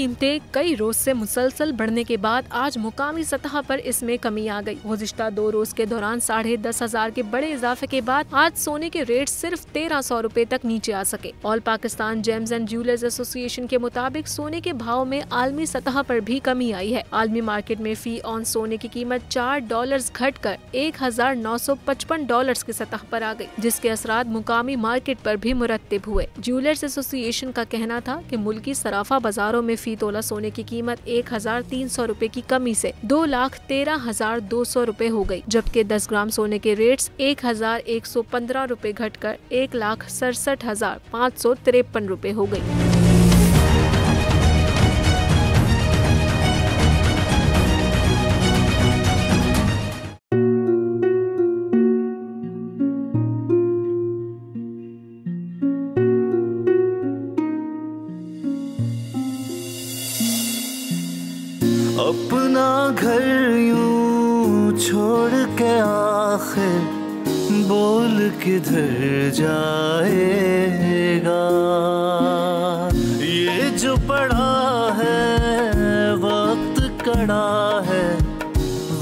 कीमतें कई रोज से मुसलसल बढ़ने के बाद आज मुकामी सतह पर इसमें कमी आ गई। गुज़िश्ता 2 रोज के दौरान 10,500 के बड़े इजाफे के बाद आज सोने के रेट सिर्फ 1,300 रुपए तक नीचे आ सके। All Pakistan James and jewellers association के मुताबिक सोने के भाव में आलमी सतह पर भी कमी आई है। आलमी मार्केट में फी ऑन सोने की कीमत $4 घटकर $1,955 की सतह पर आ गई, जिसके असरात मुकामी मार्केट पर भी मुरत्तिब हुए। ज्वेलर्स एसोसिएशन का कहना था कि मुल्की सराफा बाजारों में फी तोला सोने की कीमत 1,300 रुपए की कमी से 2,13,200 रुपए हो गई, जबकि 10 ग्राम सोने के रेट्स 1,115 रुपए घटकर 1,67,553 रुपए हो गई। अपना घर यूं छोड़ के आखिर बोल किधर जाएगा। ये जो पड़ा है वक्त कड़ा है,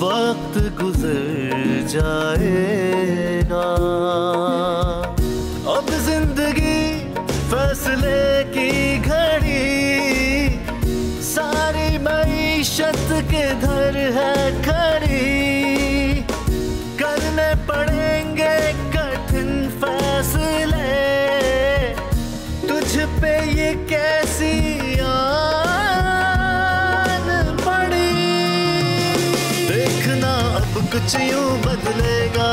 वक्त गुजर जाएगा। अब जिंदगी फैसले की घड़ी, सारी मईशत के धर है खड़ी। करने पड़ेंगे कठिन फैसले, तुझ पे ये कैसी आन पड़ी। देखना अब कुछ यूं बदलेगा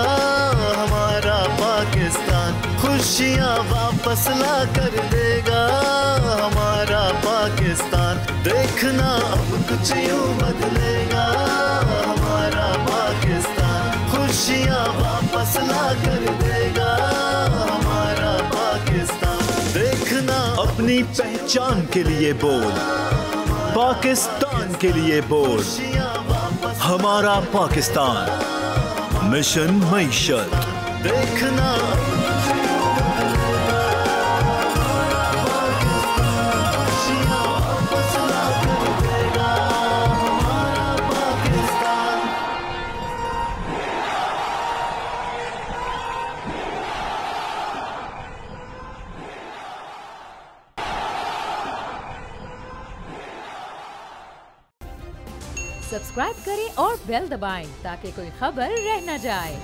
हमारा पाकिस्तान, खुशियाँ वापस ला कर देगा हमारा पाकिस्तान। देखना अब कुछ यूं बदलेगा हमारा पाकिस्तान, खुशियाँ वापस ला कर देगा हमारा पाकिस्तान। देखना अपनी पहचान के लिए बोल, पाकिस्तान के लिए बोल, हमारा पाकिस्तान, मिशन मईशत। देखना सब्सक्राइब करें और बेल दबाएं ताकि कोई खबर रह न जाए।